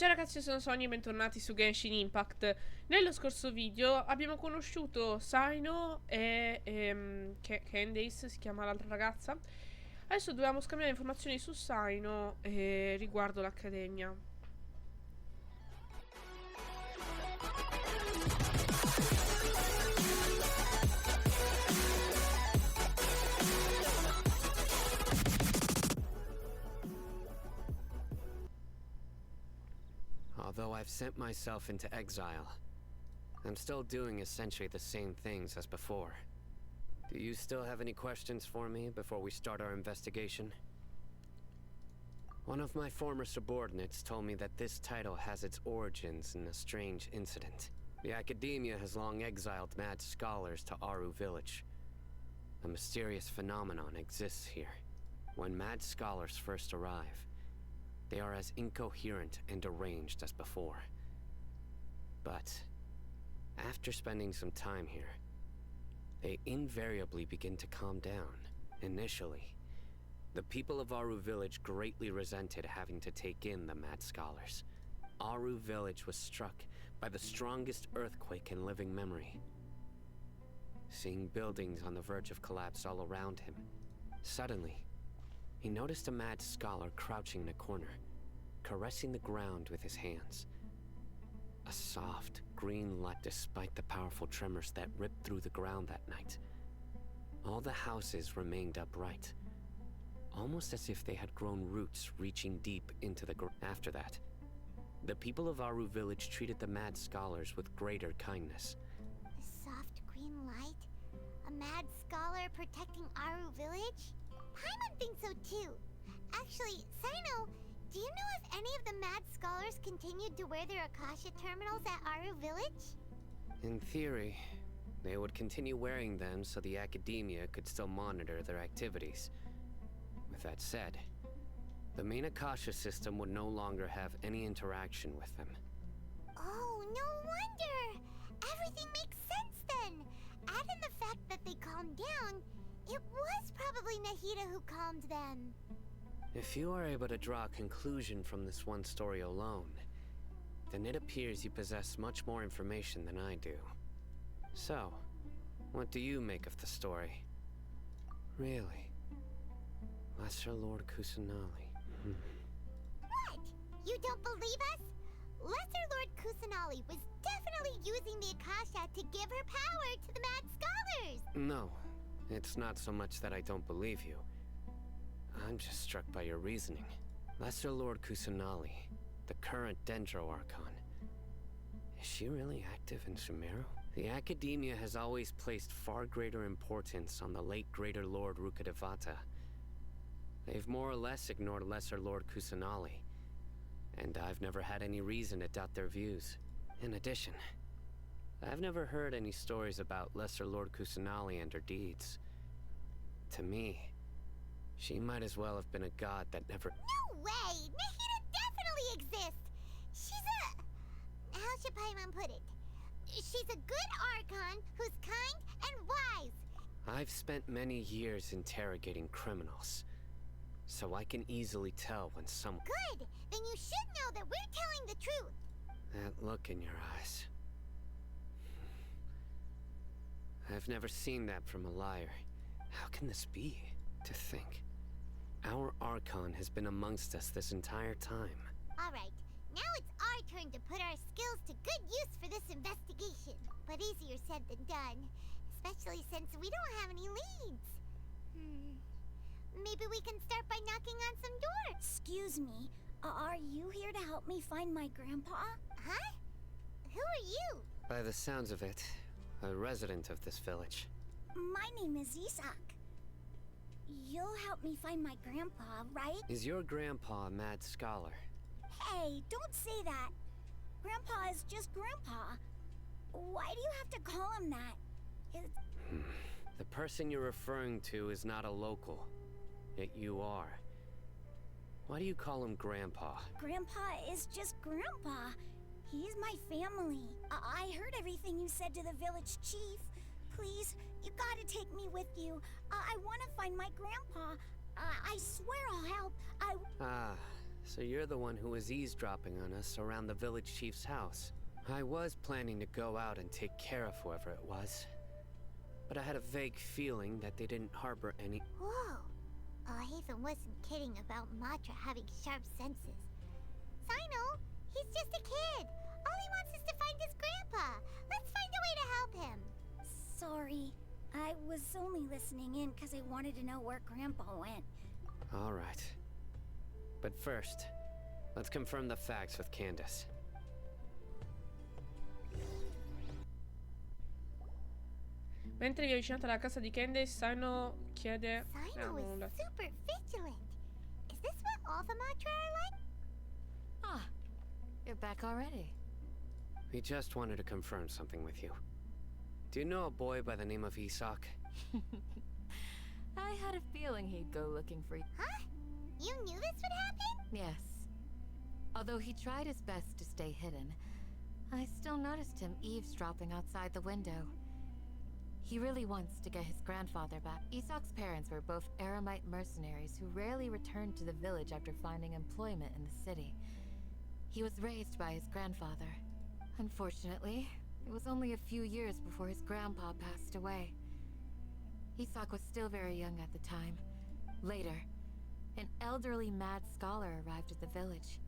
Ciao ragazzi, io sono Sonia e bentornati su Genshin Impact. Nello scorso video abbiamo conosciuto Saino e Candace, si chiama l'altra ragazza. Adesso dobbiamo scambiare informazioni su Saino riguardo l'accademia. Although I've sent myself into exile, I'm still doing essentially the same things as before. Do you still have any questions for me before we start our investigation? One of my former subordinates told me that this title has its origins in a strange incident. The Academia has long exiled mad scholars to Aru Village. A mysterious phenomenon exists here. When mad scholars first arrive, they are as incoherent and deranged as before. But after spending some time here, they invariably begin to calm down. Initially, the people of Aru Village greatly resented having to take in the mad scholars. Aru Village was struck by the strongest earthquake in living memory. Seeing buildings on the verge of collapse all around him, suddenly, he noticed a mad scholar crouching in a corner, caressing the ground with his hands. A soft, green light despite the powerful tremors that ripped through the ground that night. All the houses remained upright, almost as if they had grown roots reaching deep into the ground. After that, the people of Aru Village treated the mad scholars with greater kindness. A soft green light? A mad scholar protecting Aru Village? Paimon thinks so too. Actually, Sino, do you know if any of the mad scholars continued to wear their Akasha terminals at Aru Village? In theory, they would continue wearing them so the Academia could still monitor their activities. With that said, the main Akasha system would no longer have any interaction with them. Oh, no wonder! Everything makes sense then! Add in the fact that they calmed down, it was probably Nahida who calmed them. If you are able to draw a conclusion from this one story alone, then it appears you possess much more information than I do. So, what do you make of the story? Really? Lesser Lord Kusanali. What? You don't believe us? Lesser Lord Kusanali was definitely using the Akasha to give her power to the mad scholars! No, it's not so much that I don't believe you. I'm just struck by your reasoning. Lesser Lord Kusanali, the current Dendro Archon. Is she really active in Sumeru? The Academia has always placed far greater importance on the late Greater Lord Rukkhadevata. They've more or less ignored Lesser Lord Kusanali, and I've never had any reason to doubt their views. In addition, I've never heard any stories about Lesser Lord Kusanali and her deeds. To me, she might as well have been a god that never— No way! Nahida definitely exists! She's a... how should Paimon put it? She's a good Archon who's kind and wise. I've spent many years interrogating criminals, so I can easily tell when someone— Good! Then you should know that we're telling the truth. That look in your eyes. I've never seen that from a liar. How can this be? To think, our Archon has been amongst us this entire time. Alright, now it's our turn to put our skills to good use for this investigation. But easier said than done, especially since we don't have any leads. Maybe we can start by knocking on some doors. Excuse me, are you here to help me find my grandpa? Huh? Who are you? By the sounds of it, a resident of this village. My name is Isak. You'll help me find my grandpa, right? Is your grandpa a mad scholar? Hey, don't say that. Grandpa is just Grandpa. Why do you have to call him that? The person you're referring to is not a local, yet you are. Why do you call him Grandpa? Grandpa is just Grandpa. He's my family. I heard everything you said to the village chief. Please, you gotta take me with you. I want to find my grandpa. I swear I'll help. Ah, So you're the one who was eavesdropping on us around the village chief's house. I was planning to go out and take care of whoever it was. But I had a vague feeling that they didn't harbor any... Whoa. Haven wasn't kidding about Matra having sharp senses. Sino, he's just a kid. All he wants is to find his grandpa. Let's find a way to help him. Sorry. I was only listening in because I wanted to know where Grandpa went. All right. But first, let's confirm the facts with Candace. Mentre vi avvicinate alla casa di Candace, Sino chiede... Sino is nulla. super vigilant. Is this what all the Matra are like? Ah, you're back already. We just wanted to confirm something with you. Do you know a boy by the name of Isak? I had a feeling he'd go looking for you. Huh? You knew this would happen? Yes. Although he tried his best to stay hidden, I still noticed him eavesdropping outside the window. He really wants to get his grandfather back. Isak's parents were both Aramite mercenaries who rarely returned to the village after finding employment in the city. He was raised by his grandfather. Unfortunately, it was only a few years before his grandpa passed away. Isak was still very young at the time. Later, an elderly mad scholar arrived at the village.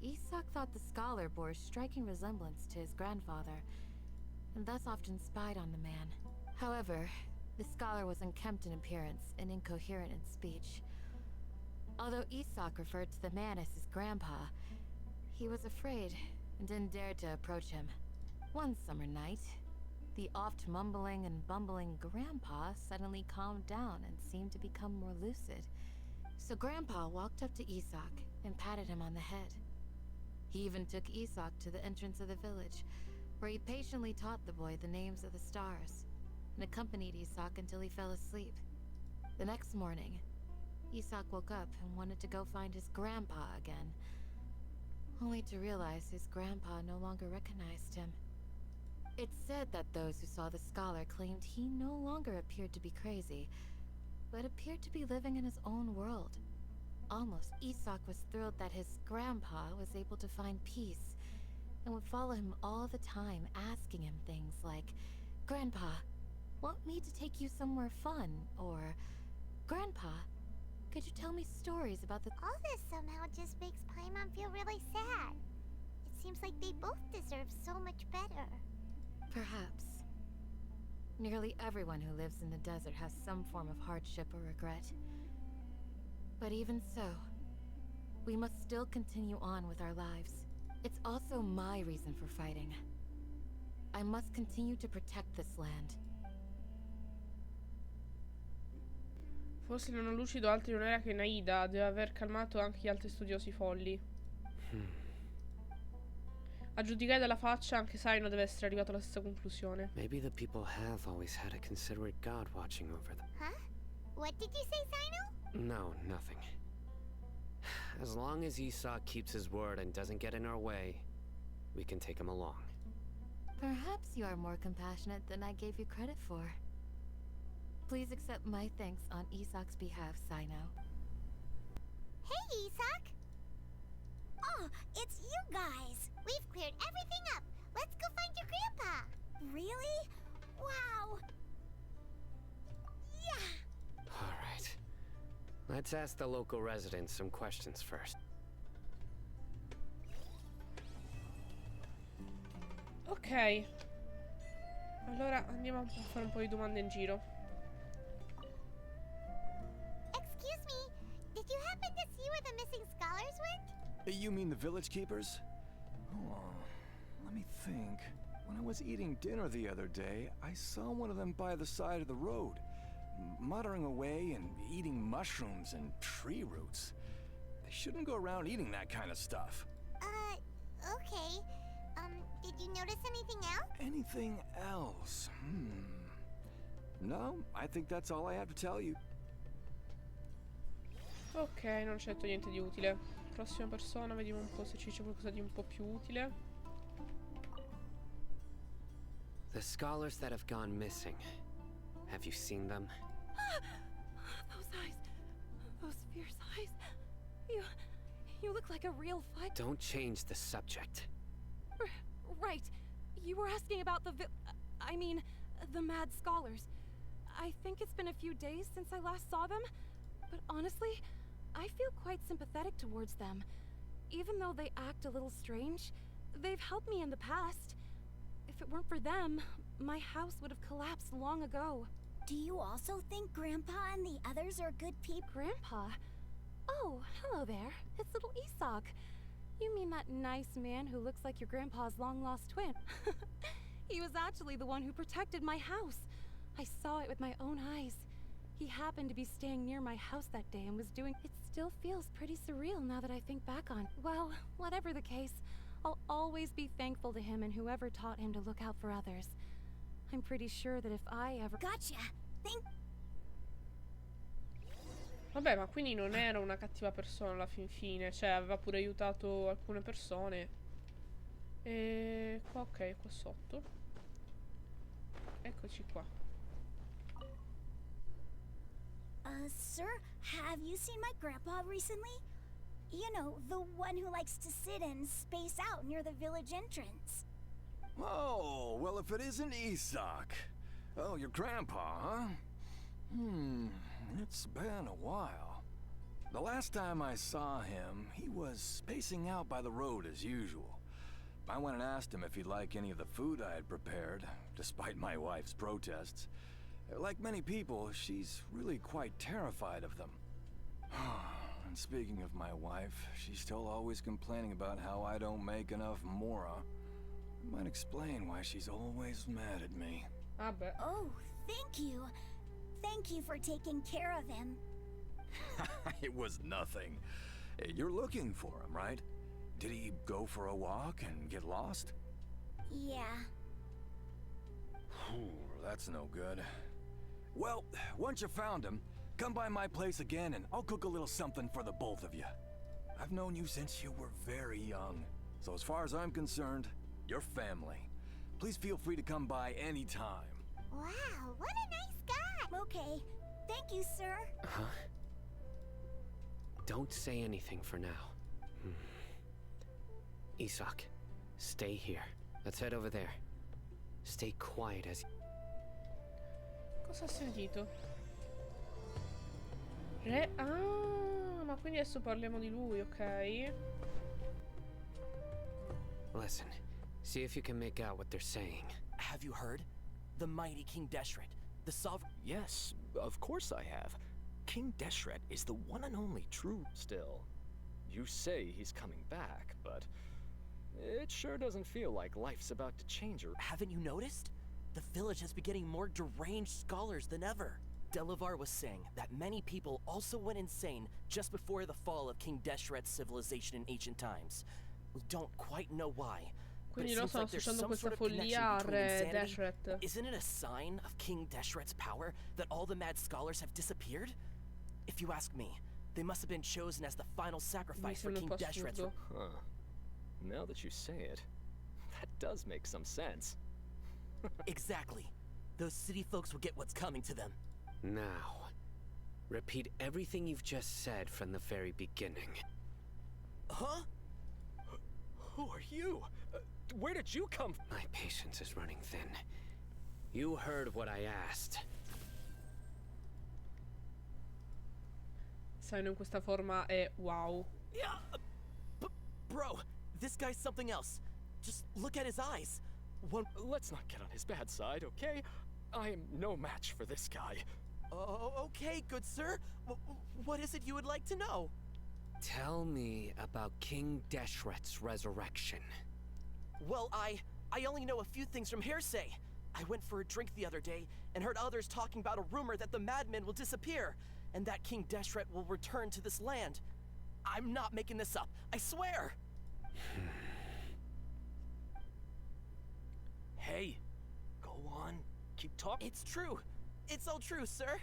Isak thought the scholar bore a striking resemblance to his grandfather, and thus often spied on the man. However, the scholar was unkempt in appearance and incoherent in speech. Although Isak referred to the man as his grandpa, he was afraid and didn't dare to approach him. One summer night, the oft mumbling and bumbling grandpa suddenly calmed down and seemed to become more lucid. So Grandpa walked up to Isak and patted him on the head. He even took Isak to the entrance of the village, where he patiently taught the boy the names of the stars, and accompanied Isak until he fell asleep. The next morning, Isak woke up and wanted to go find his grandpa again, only to realize his grandpa no longer recognized him. It's said that those who saw the scholar claimed he no longer appeared to be crazy, but appeared to be living in his own world. Almost, Isak was thrilled that his grandpa was able to find peace, and would follow him all the time, asking him things like, "Grandpa, want me to take you somewhere fun?" Or, "Grandpa, could you tell me stories about the..." All this somehow just makes Paimon feel really sad. It seems like they both deserve so much better. Perhaps. Nearly everyone who lives in the desert has some form of hardship or regret. But even so, we must still continue on with our lives. It's also my reason for fighting. I must continue to protect this land. Forse il non lucido altri non era che Naida, deve aver calmato anche gli altri studiosi folli. A giudicare dalla faccia, anche Sino deve essere arrivato alla stessa conclusione. Maybe the people have always had a considerate god watching over them. Huh? What did you say, Sino? No, nothing. As long as Isak keeps his word and doesn't get in our way, we can take him along. Perhaps you are more compassionate than I gave you credit for. Please accept my thanks on Isak's behalf, Sino. Hey, Isak! Oh, it's you guys! We've cleared everything up. Let's go find your grandpa. Really? Wow! Yeah! All right. Let's ask the local residents some questions first. Ok. Allora andiamo a fare un po' di domande in giro. Excuse me, did you happen to see where the missing scholars went? You mean the village keepers? Oh, let me think. When I was eating dinner the other day, I saw one of them by the side of the road, muttering away and eating mushrooms and tree roots. They shouldn't go around eating that kind of stuff. Okay. Did you notice anything else? Anything else? No, I think that's all I have to tell you. Ok, non c'è detto niente di utile. Prossima persona, vediamo un po' se ci dice qualcosa di un po' più utile. The scholars that have gone missing. Have you seen them? Those eyes. Those fierce eyes. You look like a real fight. Don't change the subject. Right. You were asking about the the Mad Scholars. I think it's been a few days since I last saw them, but honestly, I feel quite sympathetic towards them. Even though they act a little strange, they've helped me in the past. If it weren't for them, my house would have collapsed long ago. Do you also think Grandpa and the others are good people? Grandpa? Oh, hello there. It's little Isak. You mean that nice man who looks like your grandpa's long-lost twin? He was actually the one who protected my house. I saw it with my own eyes. He happened to be staying near my house that day and was doing... It still feels pretty surreal now that I think back on. Well, whatever the case, I'll always be thankful to him and whoever taught him to look out for others. I'm pretty sure that if I ever... Gotcha. Vabbè, ma quindi non era una cattiva persona alla fin fine. Cioè, aveva pure aiutato alcune persone. E qua, ok, qua sotto. Eccoci qua. Sir, have you seen my grandpa recently? You know, the one who likes to sit and space out near the village entrance. Oh, well, if it isn't Isak. Oh, your grandpa, huh? It's been a while. The last time I saw him, he was spacing out by the road as usual. I went and asked him if he'd like any of the food I had prepared, despite my wife's protests. Like many people, she's really quite terrified of them. And speaking of my wife, she's still always complaining about how I don't make enough mora. It might explain why she's always mad at me. Ah beh. Oh, thank you. Thank you for taking care of him. It was nothing. You're looking for him, right? Did he go for a walk and get lost? Yeah. That's no good. Well, once you found him, come by my place again and I'll cook a little something for the both of you. I've known you since you were very young. So as far as I'm concerned, you're family. Please feel free to come by anytime. Wow, what a nice guy! Okay. Thank you, sir. Huh? Don't say anything for now. Isak, stay here. Let's head over there. Stay quiet as... Cosa ha sentito? Ma quindi adesso parliamo di lui, ok? Listen, see if you can make out what they're saying. Have you heard? The mighty King Deshret, the sovereign... Yes, of course I have. King Deshret is the one and only true still. You say he's coming back, but it sure doesn't feel like life's about to change or... Haven't you noticed? The village has been getting more deranged scholars than ever. Delavar was saying that many people also went insane just before the fall of King Deshret's civilization in ancient times. We don't quite know why. But Quindi it loro seems stanno like there's associando some questa sort of follia a connection between Re insanity. Deshret. Isn't it a sign of King Deshret's power that all the mad scholars have disappeared? If you ask me, they must have been chosen as the final Mi sacrifice for sembra un King po' Deshret's... assurdo. Huh. Now that you say it, that does make some sense. Exactly. Those city folks will get what's coming to them. Now, repeat everything you've just said from the very beginning. Huh? Who are you? Where did you come from? My patience is running thin. You heard what I asked. Saino in questa forma è wow. Yeah, bro, this guy's something else. Just look at his eyes. Let's not get on his bad side, okay? I am no match for this guy. Oh, okay, good sir. What is it you would like to know? Tell me about King Deshret's resurrection. Well, I only know a few things from hearsay. I went for a drink the other day and heard others talking about a rumor that the madmen will disappear and that King Deshret will return to this land. I'm not making this up, I swear! Hey, go on. Keep talking. It's true. It's all true, sir.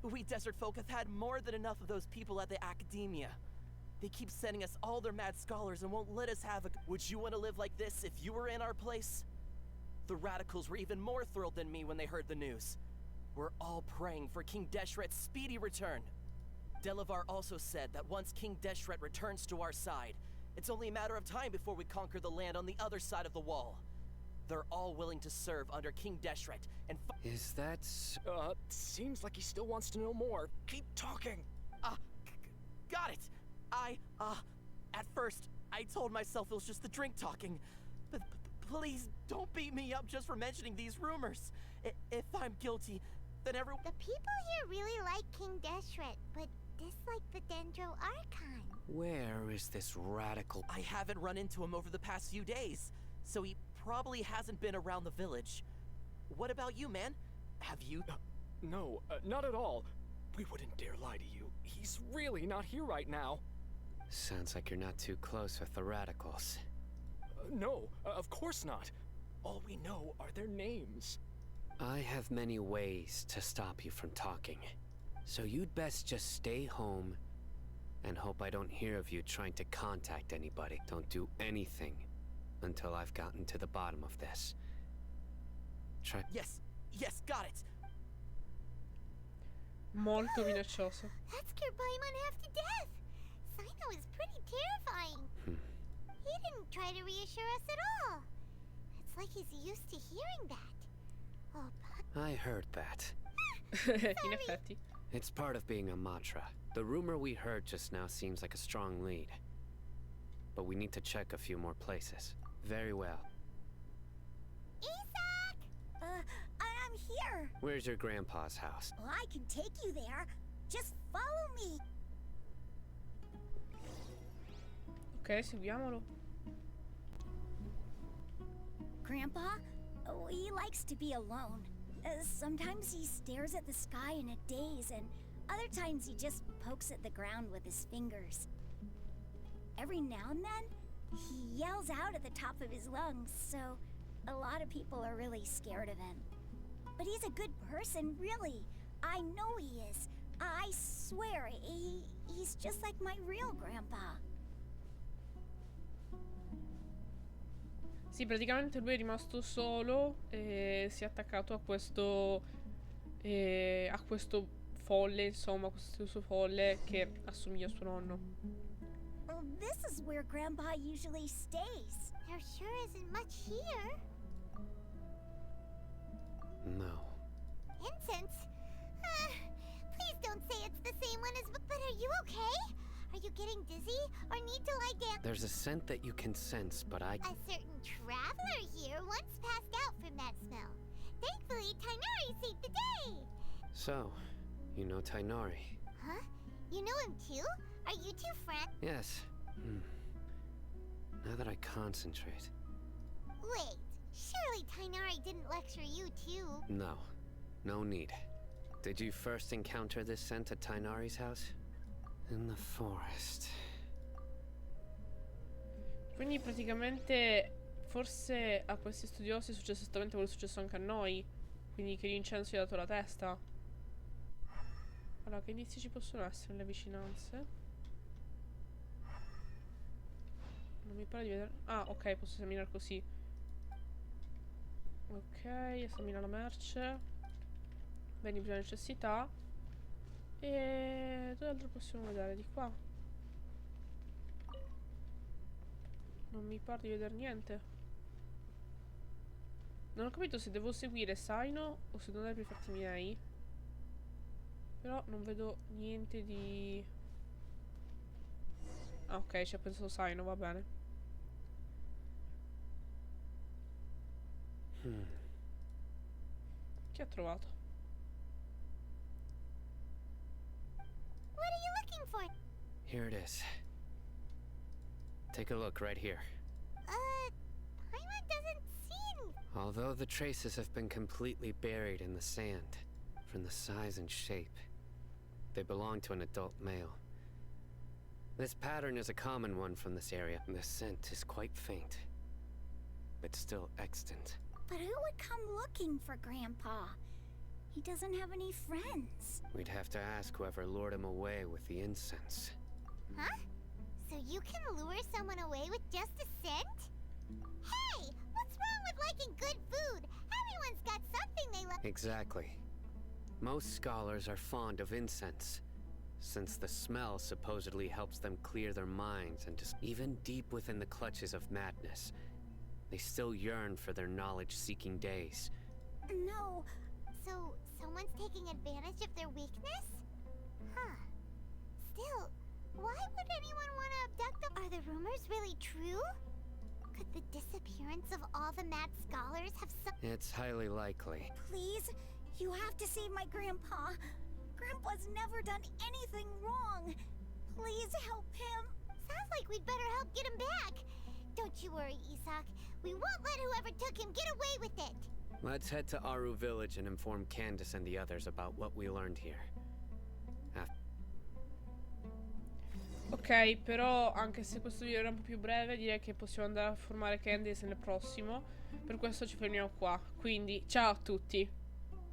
We desert folk have had more than enough of those people at the academia. They keep sending us all their mad scholars and won't let us have a... Would you want to live like this if you were in our place? The radicals were even more thrilled than me when they heard the news. We're all praying for King Deshret's speedy return. Delavar also said that once King Deshret returns to our side, it's only a matter of time before we conquer the land on the other side of the wall. They're all willing to serve under King Deshret and Is that Seems like he still wants to know more. Keep talking. Got it! At first, I told myself it was just the drink talking. But please, don't beat me up just for mentioning these rumors. If I'm guilty, then everyone— The people here really like King Deshret, but dislike the Dendro Archon. Where is this radical? I haven't run into him over the past few days, so he probably hasn't been around the village. What about you, man? Have you— No, not at all. We wouldn't dare lie to you. He's really not here right now. Sounds like you're not too close with the radicals. No, of course not. All we know are their names. I have many ways to stop you from talking. So you'd best just stay home and hope I don't hear of you trying to contact anybody. Don't do anything until I've gotten to the bottom of this. Try— Yes, got it. Molto minaccioso. That scared Paimon half to death. Sino is pretty terrifying. He didn't try to reassure us at all. It's like he's used to hearing that. Oh, I heard that. In effetti. It's part of being a Matra. The rumor we heard just now seems like a strong lead. But we need to check a few more places. Very well. Isaac! I'm here. Where's your grandpa's house? Well, I can take you there. Just follow me. Ok, seguiamolo. Grandpa? Oh, he likes to be alone. Sometimes he stares at the sky in a daze, and other times he just pokes at the ground with his fingers. Every now and then, he yells out at the top of his lungs, so a lot of people are really scared of him. But he's a good person, really. I know he is. I swear, he's just like my real grandpa. Sì, praticamente lui è rimasto solo e si è attaccato a questo folle, insomma, questo suo folle che assomiglia a suo nonno. Well, this is where Grandpa usually stays. There sure isn't much here. No. Incense? Please don't say it's the same one as... But are you okay? Are you getting dizzy or need to lie down? There's a scent that you can sense, but I— A certain traveler here once passed out from that smell. Thankfully, Tainari saved the day. So, you know Tainari? Huh? You know him too? Are you two friends? Yes. Now that I concentrate. Wait, surely Tainari didn't lecture you too. No. No need. Did you first encounter this scent at Tainari's house? In the forest. Quindi praticamente forse a questi studiosi è successo esattamente quello che è successo anche a noi. Quindi che l'incenso gli ha dato la testa. Allora, che indizi ci possono essere nelle vicinanze? Non mi pare di vedere... Ah, ok, posso esaminare così. Ok, esamina la merce. Beni di prima necessità. E dove altro possiamo vedere? Di qua. Non mi pare di vedere niente. Non ho capito se devo seguire Sino o se devo andare per i fatti miei. Però non vedo niente di... Ah, ok, ci ha pensato Sino, va bene. Chi ha trovato? What are you looking for? Here it is. Take a look right here. Paimon doesn't seem... Although the traces have been completely buried in the sand, from the size and shape, they belong to an adult male. This pattern is a common one from this area. The scent is quite faint, but still extant. But who would come looking for Grandpa? He doesn't have any friends. We'd have to ask whoever lured him away with the incense. Huh? So you can lure someone away with just a scent? Hey! What's wrong with liking good food? Everyone's got something they like. Exactly. Most scholars are fond of incense, since the smell supposedly helps them clear their minds and just even deep within the clutches of madness, they still yearn for their knowledge-seeking days. No. So, someone's taking advantage of their weakness? Huh. Still, why would anyone want to abduct them? Are the rumors really true? Could the disappearance of all the mad scholars have some— It's highly likely. Please, you have to save my grandpa. Grandpa's never done anything wrong. Please help him. Sounds like we'd better help get him back. Don't you worry, Isak. We won't let whoever took him get away with it. Let's head to Aru Village and inform Candace and the others about what we learned here. Ok, però anche se questo video era un po' più breve, direi che possiamo andare a formare Candace nel prossimo. Per questo ci fermiamo qua. Quindi, ciao a tutti.